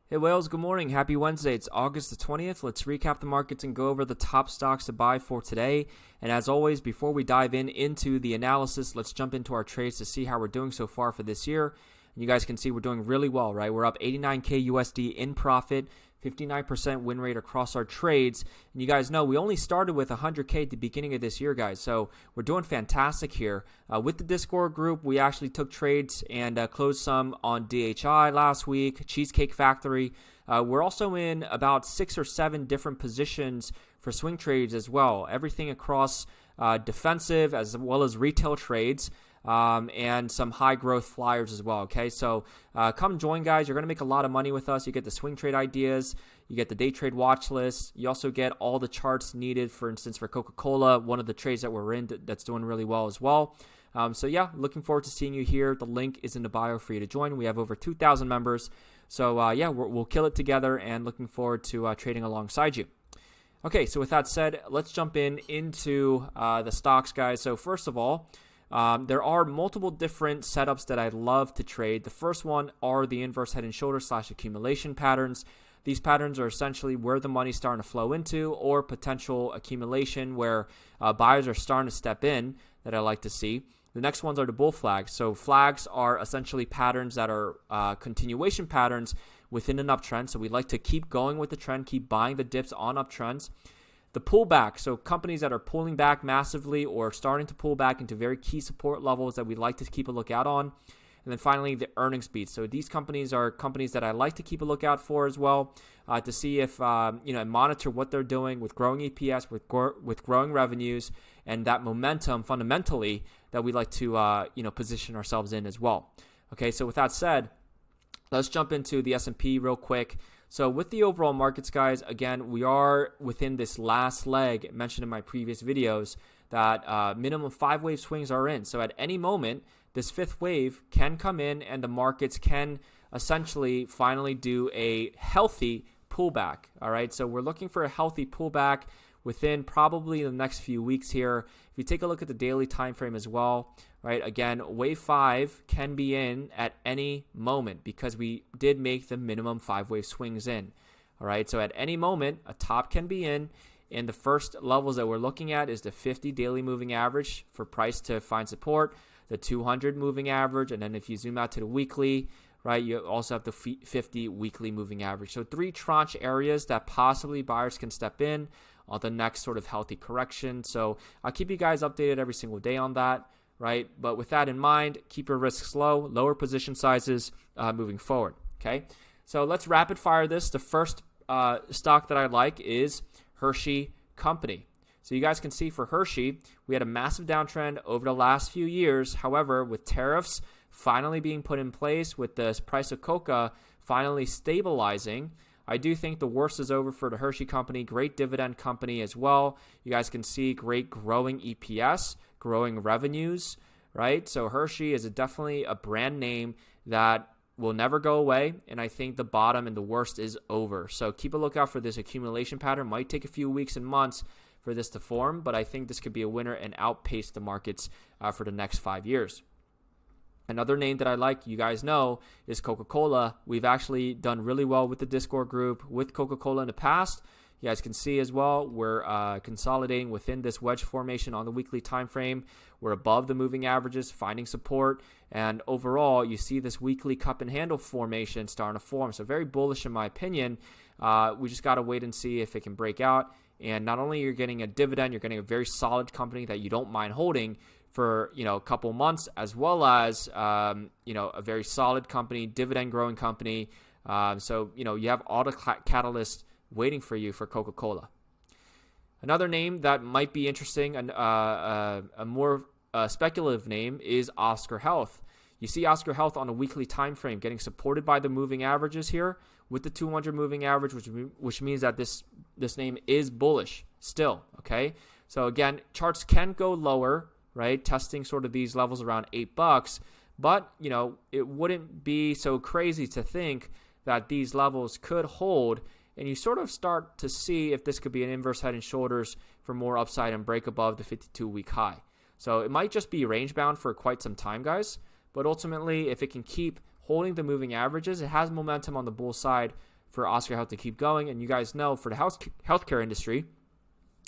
Hey Wales, good morning. Happy Wednesday. It's August the 20th. Let's recap the markets and go over the top stocks to buy for today. And as always, before we dive into the analysis, let's jump into our trades to see how we're doing so far for this year. And you guys can see we're doing really well, right? We're up 89K USD in profit, 59% win rate across our trades. And you guys know we only started with 100K at the beginning of this year, guys. So we're doing fantastic here. With the Discord group, we actually took trades and closed some on DHI last week, Cheesecake Factory. We're also in about 6 or 7 different positions for swing trades as well. Everything across defensive as well as retail trades. And some high growth flyers as well. Okay, so come join, guys. You're going to make a lot of money with us. You get the swing trade ideas, you get the day trade watch list, you also get all the charts needed, for instance, for Coca-Cola, one of the trades that we're in that's doing really well as well. So yeah, looking forward to seeing you here. The link is in the bio for you to join. We have over 2,000 members. So yeah, we'll kill it together and looking forward to trading alongside you. Okay, so with that said, let's jump into the stocks, guys. So first of all, there are multiple different setups that I love to trade. The first one are the inverse head and shoulder / accumulation patterns. These patterns are essentially where the money's starting to flow into, or potential accumulation where buyers are starting to step in that I like to see. The next ones are the bull flags. So flags are essentially patterns that are continuation patterns within an uptrend. So we like to keep going with the trend, keep buying the dips on uptrends. The pullback, so companies that are pulling back massively or starting to pull back into very key support levels that we like to keep a lookout on. And then finally, the earnings beats. So these companies are companies that I like to keep a lookout for as well, to see if, and monitor what they're doing with growing EPS, with growing revenues, and that momentum fundamentally that we like to, position ourselves in as well. Okay, so with that said, let's jump into the S&P real quick. So with the overall markets, guys, again, we are within this last leg mentioned in my previous videos that minimum 5-wave swings are in. So at any moment, this 5th wave can come in and the markets can essentially finally do a healthy pullback. All right, so we're looking for a healthy pullback within probably the next few weeks here. If you take a look at the daily time frame as well, right, again, wave 5 can be in at any moment because we did make the minimum 5-wave swings in. All right, so at any moment, a top can be in. And the first levels that we're looking at is the 50 daily moving average for price to find support, the 200 moving average, and then if you zoom out to the weekly, right, you also have the 50 weekly moving average. So 3 tranche areas that possibly buyers can step in on the next sort of healthy correction. So I'll keep you guys updated every single day on that, right? But with that in mind, keep your risks low, lower position sizes moving forward, okay? So let's rapid fire this. The first stock that I like is Hershey Company. So you guys can see for Hershey, we had a massive downtrend over the last few years. However, with tariffs finally being put in place, with the price of coca finally stabilizing, I do think the worst is over for the Hershey Company. Great dividend company as well. You guys can see great growing EPS, growing revenues, right? So Hershey is definitely a brand name that will never go away, and I think the bottom and the worst is over. So keep a lookout for this accumulation pattern. Might take a few weeks and months for this to form, but I think this could be a winner and outpace the markets for the next 5 years. Another name that I like, you guys know, is Coca-Cola. We've actually done really well with the Discord group with Coca-Cola in the past. You guys can see as well, we're consolidating within this wedge formation on the weekly time frame. We're above the moving averages, finding support. And overall, you see this weekly cup and handle formation starting to form. So very bullish in my opinion. We just got to wait and see if it can break out. And not only you're getting a dividend, you're getting a very solid company that you don't mind holding for a couple months, as well as a very solid company, dividend growing company. So you have all the catalysts waiting for you for Coca-Cola. Another name that might be interesting, a more speculative name, is Oscar Health. You see Oscar Health on a weekly time frame getting supported by the moving averages here with the 200 moving average, which means that this name is bullish still. Okay, so again, charts can go lower, right? Testing sort of these levels around $8, but it wouldn't be so crazy to think that these levels could hold, and you sort of start to see if this could be an inverse head and shoulders for more upside and break above the 52-week high. So it might just be range bound for quite some time, guys, but ultimately if it can keep holding the moving averages, it has momentum on the bull side for Oscar Health to keep going. And you guys know for the healthcare industry,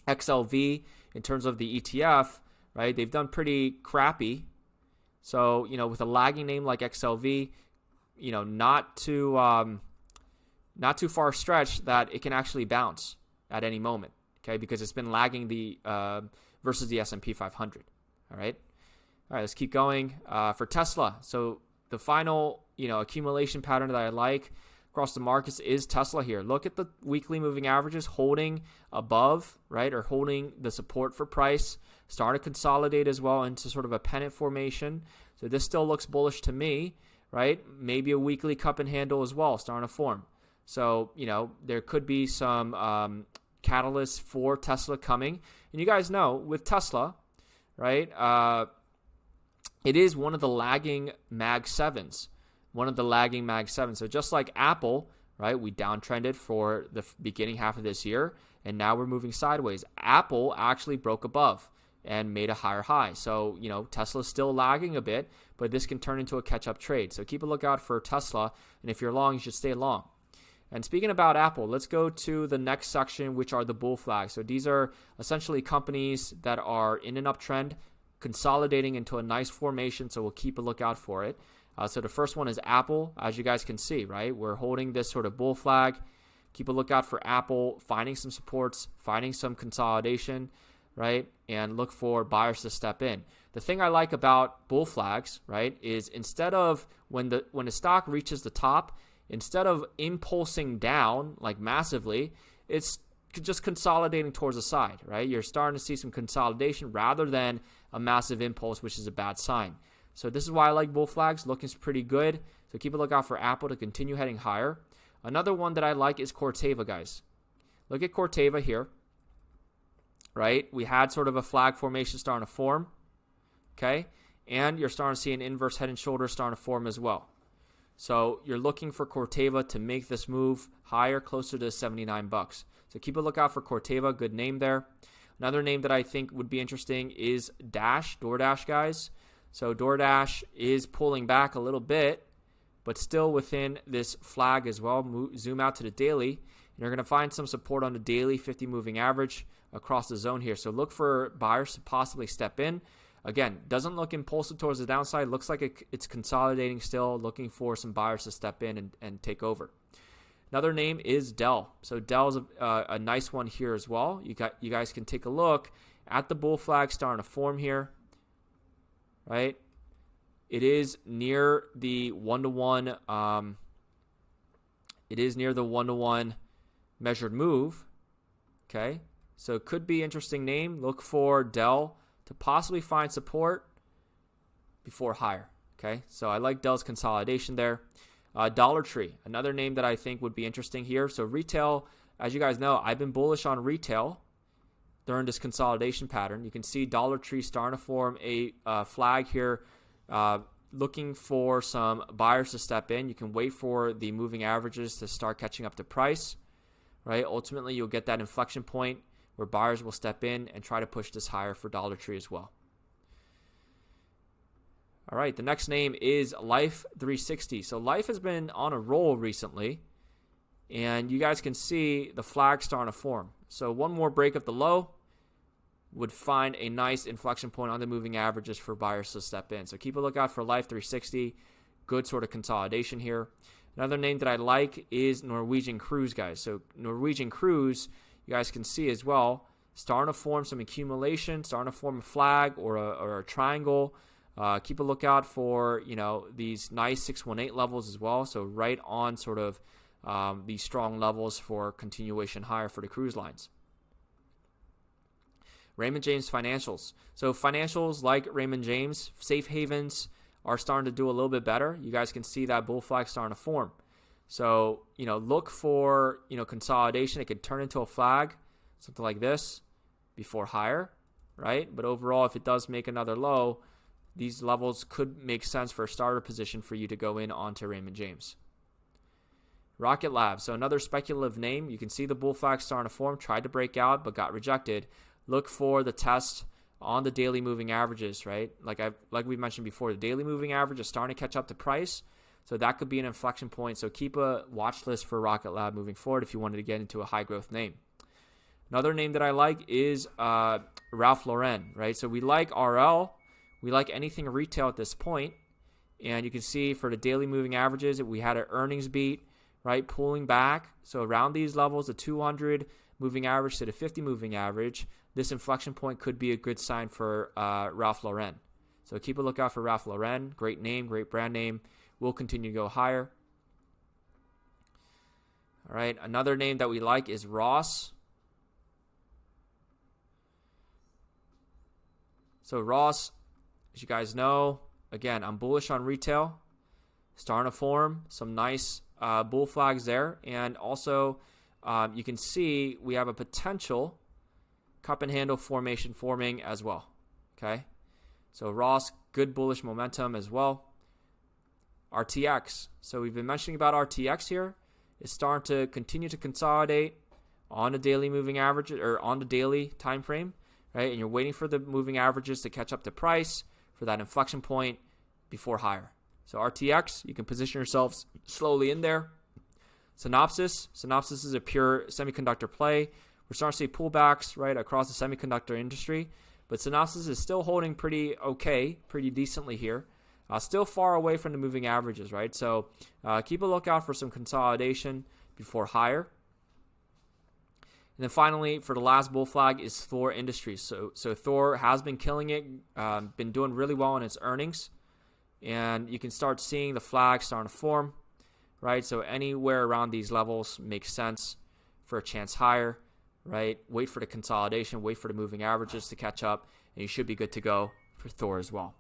XLV, in terms of the ETF, right, they've done pretty crappy. So, with a lagging name like XLV, not too far stretched that it can actually bounce at any moment, okay, because it's been lagging the versus the S&P 500. All right, let's keep going. For Tesla, so the final, accumulation pattern that I like across the markets is Tesla here. Look at the weekly moving averages holding above, right, or holding the support for price, starting to consolidate as well into sort of a pennant formation. So this still looks bullish to me, right? Maybe a weekly cup and handle as well starting to form. So, there could be some catalysts for Tesla coming. And you guys know with Tesla, right, it is one of the lagging Mag 7s. So just like Apple, right, we downtrended for the beginning half of this year, and now we're moving sideways. Apple actually broke above and made a higher high. So, Tesla's still lagging a bit, but this can turn into a catch-up trade. So keep a lookout for Tesla, and if you're long, you should stay long. And speaking about Apple, let's go to the next section, which are the bull flags. So these are essentially companies that are in an uptrend, consolidating into a nice formation, so we'll keep a lookout for it. So the first one is Apple, as you guys can see, right? We're holding this sort of bull flag. Keep a lookout for Apple, finding some supports, finding some consolidation, right? And look for buyers to step in. The thing I like about bull flags, right, is instead of when the stock reaches the top, instead of impulsing down like massively, it's just consolidating towards the side, right? You're starting to see some consolidation rather than a massive impulse, which is a bad sign. So this is why I like bull flags. Looking pretty good. So keep a lookout for Apple to continue heading higher. Another one that I like is Corteva, guys. Look at Corteva here, right? We had sort of a flag formation starting to form, okay? And you're starting to see an inverse head and shoulders starting to form as well. So you're looking for Corteva to make this move higher, closer to $79. So keep a lookout for Corteva. Good name there. Another name that I think would be interesting is DoorDash, guys. So DoorDash is pulling back a little bit, but still within this flag as well. Zoom out to the daily, and you're going to find some support on the daily 50 moving average across the zone here. So look for buyers to possibly step in. Again, doesn't look impulsive towards the downside. Looks like it's consolidating still, looking for some buyers to step in and take over. Another name is Dell. So Dell's a nice one here as well. You guys can take a look at the bull flag starting to form here, right? It is near the 1-to-1. It is near the 1-to-1 measured move. Okay, so it could be interesting name. Look for Dell to possibly find support before higher. Okay, so I like Dell's consolidation there. Dollar Tree, another name that I think would be interesting here. So retail, as you guys know, I've been bullish on retail during this consolidation pattern. You can see Dollar Tree starting to form a flag here, looking for some buyers to step in. You can wait for the moving averages to start catching up to price, right? Ultimately, you'll get that inflection point where buyers will step in and try to push this higher for Dollar Tree as well. All right, the next name is Life 360. So Life has been on a roll recently, and you guys can see the flag starting to form. So one more break of the low would find a nice inflection point on the moving averages for buyers to step in. So keep a lookout for Life 360. Good sort of consolidation here. Another name that I like is Norwegian Cruise, guys. So Norwegian Cruise, you guys can see as well, starting to form some accumulation, starting to form a flag or a triangle. Keep a lookout for, these nice 618 levels as well. So right on sort of these strong levels for continuation higher for the cruise lines. Raymond James Financials. So financials like Raymond James, safe havens are starting to do a little bit better. You guys can see that bull flag starting to form. So, look for, consolidation. It could turn into a flag, something like this, before higher, right? But overall, if it does make another low, these levels could make sense for a starter position for you to go in onto Raymond James. Rocket Lab, so another speculative name. You can see the bull flag starting to form, tried to break out, but got rejected. Look for the test on the daily moving averages, right? Like we mentioned before, the daily moving average is starting to catch up to price. So that could be an inflection point. So keep a watch list for Rocket Lab moving forward if you wanted to get into a high growth name. Another name that I like is Ralph Lauren, right? So we like RL. We like anything retail at this point. And you can see for the daily moving averages, we had an earnings beat, right? Pulling back. So around these levels, the 200 moving average to the 50 moving average, this inflection point could be a good sign for Ralph Lauren. So keep a lookout for Ralph Lauren. Great name, great brand name. Will continue to go higher. All right, another name that we like is Ross. So Ross, as you guys know, again, I'm bullish on retail. Starting to form some nice bull flags there. And also, you can see we have a potential cup and handle formation forming as well. Okay, so Ross, good bullish momentum as well. RTX. So we've been mentioning about RTX here. It's starting to continue to consolidate on the daily moving average or on the daily time frame, right? And you're waiting for the moving averages to catch up to price for that inflection point before higher. So RTX, you can position yourselves slowly in there. Synopsys is a pure semiconductor play. We're starting to see pullbacks right across the semiconductor industry, but Synopsys is still holding pretty decently here. Still far away from the moving averages, right? So keep a lookout for some consolidation before higher. And then finally, for the last bull flag is Thor Industries. So Thor has been killing it, been doing really well in its earnings. And you can start seeing the flag starting to form, right? So anywhere around these levels makes sense for a chance higher, right? Wait for the consolidation, wait for the moving averages to catch up, and you should be good to go for Thor as well.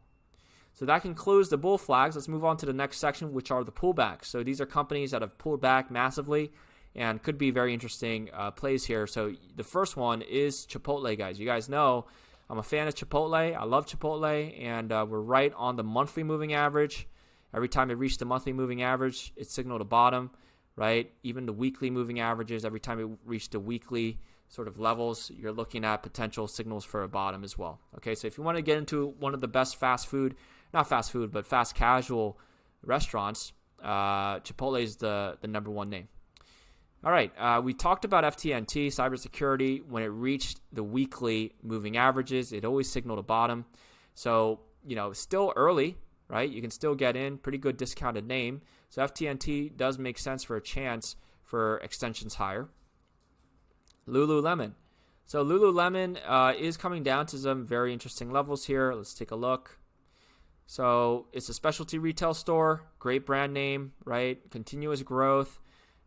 So that concludes the bull flags. Let's move on to the next section, which are the pullbacks. So these are companies that have pulled back massively and could be very interesting plays here. So the first one is Chipotle, guys. You guys know I'm a fan of Chipotle. I love Chipotle, and we're right on the monthly moving average. Every time it reached the monthly moving average, it signaled a bottom, right? Even the weekly moving averages, every time it reached the weekly sort of levels, you're looking at potential signals for a bottom as well. Okay, so if you want to get into one of the best fast casual restaurants, Chipotle is the number one name. All right, we talked about FTNT, cybersecurity. When it reached the weekly moving averages, it always signaled a bottom. So, still early, right? You can still get in, pretty good discounted name. So FTNT does make sense for a chance for extensions higher. Lululemon. So Lululemon is coming down to some very interesting levels here. Let's take a look. So it's a specialty retail store, great brand name, right? Continuous growth.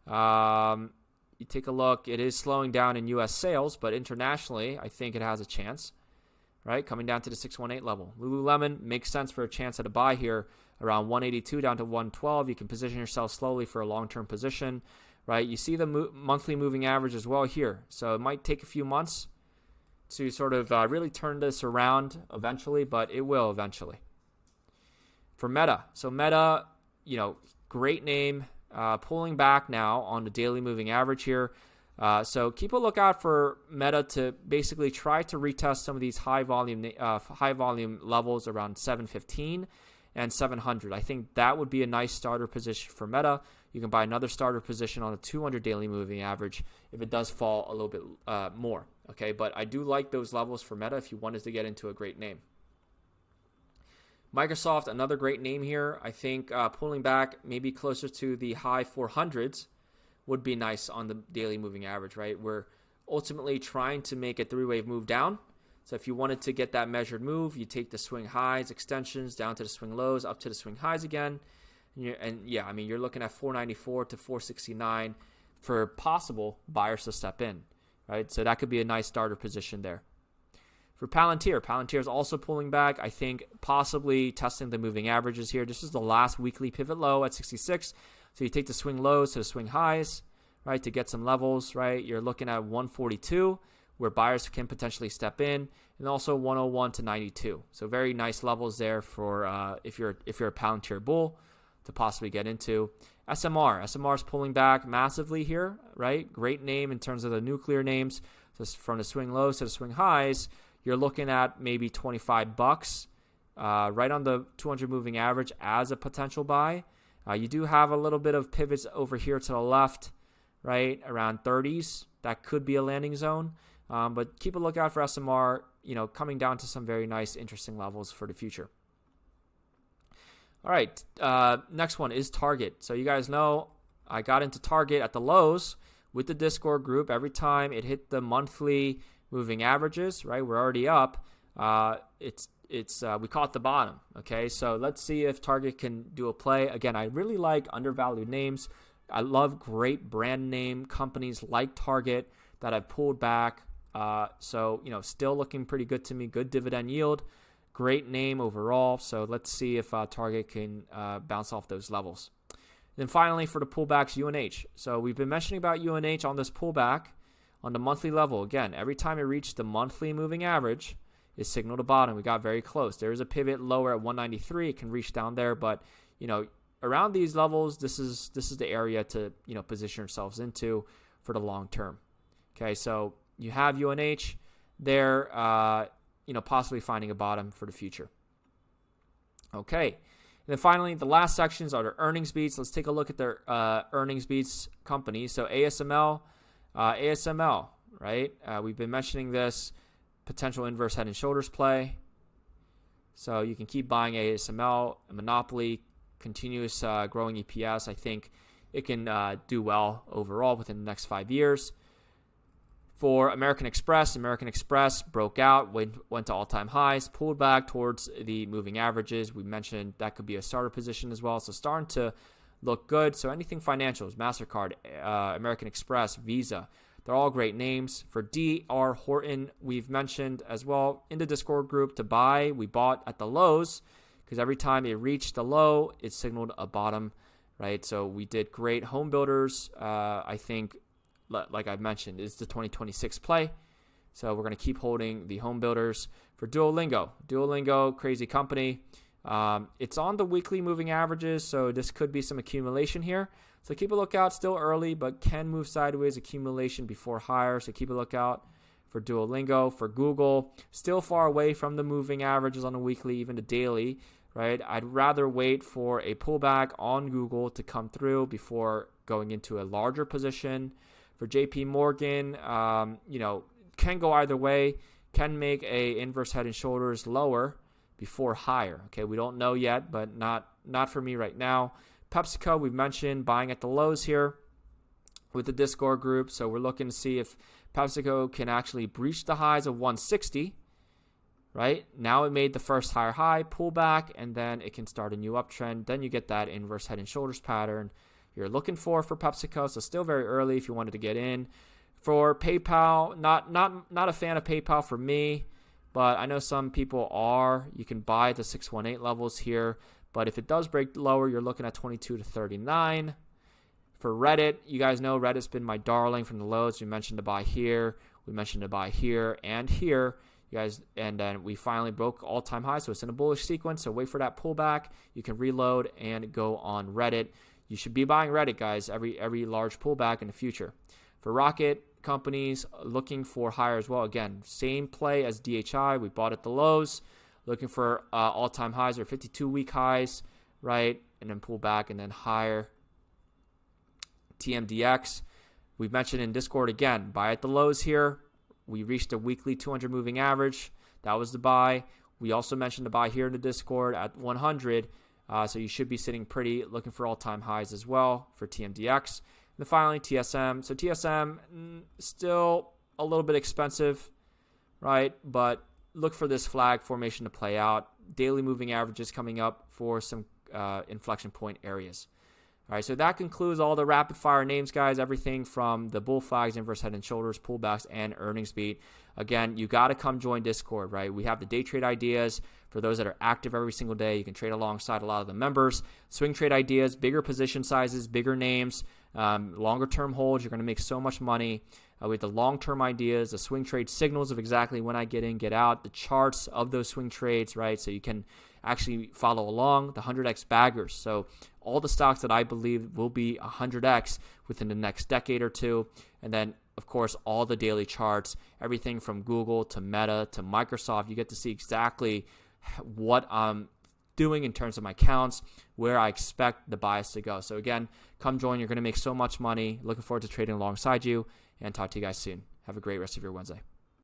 You take a look, it is slowing down in U.S. sales, but internationally, I think it has a chance, right? Coming down to the 618 level. Lululemon makes sense for a chance at a buy here around 182 down to 112. You can position yourself slowly for a long-term position, right? You see the monthly moving average as well here. So it might take a few months to sort of really turn this around eventually, but it will eventually. For Meta. So Meta, great name, pulling back now on the daily moving average here. So keep a lookout for Meta to basically try to retest some of these high volume levels around 715 and 700. I think that would be a nice starter position for Meta. You can buy another starter position on a 200 daily moving average if it does fall a little bit more. Okay, but I do like those levels for Meta if you wanted to get into a great name. Microsoft, another great name here. I think pulling back maybe closer to the high 400s would be nice on the daily moving average, right? We're ultimately trying to make a three-wave move down. So if you wanted to get that measured move, you take the swing highs, extensions, down to the swing lows, up to the swing highs again. You're looking at 494 to 469 for possible buyers to step in, right? So that could be a nice starter position there. For Palantir is also pulling back. I think possibly testing the moving averages here. This is the last weekly pivot low at 66. So you take the swing lows to the swing highs, right, to get some levels, right? You're looking at 142, where buyers can potentially step in, and also 101 to 92. So very nice levels there for if you're a Palantir bull to possibly get into. SMR is pulling back massively here, right? Great name in terms of the nuclear names. So from the swing lows to the swing highs, you're looking at maybe $25 right on the 200 moving average as a potential buy. You do have a little bit of pivots over here to the left, right, around 30s. That could be a landing zone. But keep a lookout for SMR, coming down to some very nice, interesting levels for the future. All right, next one is Target. So you guys know I got into Target at the lows with the Discord group. Every time it hit the monthly moving averages, right, we're already up. We caught the bottom. Okay, so let's see if Target can do a play. Again, I really like undervalued names. I love great brand name companies like Target that have pulled back. So still looking pretty good to me. Good dividend yield. Great name overall. So let's see if Target can bounce off those levels. Then finally, for the pullbacks, UNH. So we've been mentioning about UNH on this pullback on the monthly level. Again, every time it reached the monthly moving average, it signaled a bottom. We got very close. There is a pivot lower at 193. It can reach down there, but around these levels, this is the area to position yourselves into for the long term. Okay, so you have UNH there, possibly finding a bottom for the future. Okay. And then finally, the last sections are their earnings beats. Let's take a look at their earnings beats companies. So ASML, right? We've been mentioning this potential inverse head and shoulders play. So you can keep buying ASML, a monopoly, continuous growing EPS. I think it can do well overall within the next 5 years. For American Express broke out, went to all-time highs, pulled back towards the moving averages. We mentioned that could be a starter position as well. So starting to look good. So anything financials, MasterCard, American Express, Visa, they're all great names. For D.R. Horton, we've mentioned as well in the Discord group to buy. We bought at the lows because every time it reached the low, it signaled a bottom, right? So we did great. Home builders, I think, like I've mentioned, is the 2026 play. So we're going to keep holding the home builders. For Duolingo, crazy company. It's on the weekly moving averages, so this could be some accumulation here. So keep a lookout. Still early, but can move sideways, accumulation before higher. So keep a lookout for Duolingo. For Google, still far away from the moving averages on the weekly, even the daily, right? I'd rather wait for a pullback on Google to come through before going into a larger position. For JP Morgan, can go either way. Can make a inverse head and shoulders lower before higher. Okay, we don't know yet, but not for me right now. PepsiCo, we've mentioned buying at the lows here with the Discord group. So we're looking to see if PepsiCo can actually breach the highs of 160. Right now, it made the first higher high, pull back, and then it can start a new uptrend. Then you get that inverse head and shoulders pattern you're looking for PepsiCo. So still very early if you wanted to get in. For PayPal, not a fan of PayPal for me, but I know some people are. You can buy the 618 levels here, but if it does break lower, you're looking at 22 to 39. For Reddit, you guys know Reddit's been my darling from the lows. We mentioned to buy here, we mentioned to buy here and here. You guys, and then we finally broke all-time high, so it's in a bullish sequence. So wait for that pullback. You can reload and go on Reddit. You should be buying Reddit, guys, every large pullback in the future. For Rocket companies, looking for higher as well. Again, same play as DHI. We bought at the lows, looking for all-time highs or 52-week highs, right? And then pull back and then higher. TMDX, we've mentioned in Discord again, buy at the lows here. We reached a weekly 200 moving average. That was the buy. We also mentioned the buy here in the Discord at 100. So you should be sitting pretty, looking for all-time highs as well for TMDX. And then finally, TSM. So TSM, still a little bit expensive, right? But look for this flag formation to play out. Daily moving averages coming up for some inflection point areas. All right, so that concludes all the rapid fire names, guys. Everything from the bull flags, inverse head and shoulders, pullbacks, and earnings beat. Again, you got to come join Discord, right? We have the day trade ideas for those that are active every single day. You can trade alongside a lot of the members. Swing trade ideas, bigger position sizes, bigger names, longer term holds. You're going to make so much money with the long-term ideas, the swing trade signals of exactly when I get in, get out, the charts of those swing trades, right? So you can actually follow along, the 100x baggers. So all the stocks that I believe will be 100x within the next decade or two. And then, of course, all the daily charts, everything from Google to Meta to Microsoft. You get to see exactly what I'm doing in terms of my counts, where I expect the bias to go. So again, come join. You're going to make so much money. Looking forward to trading alongside you, and talk to you guys soon. Have a great rest of your Wednesday.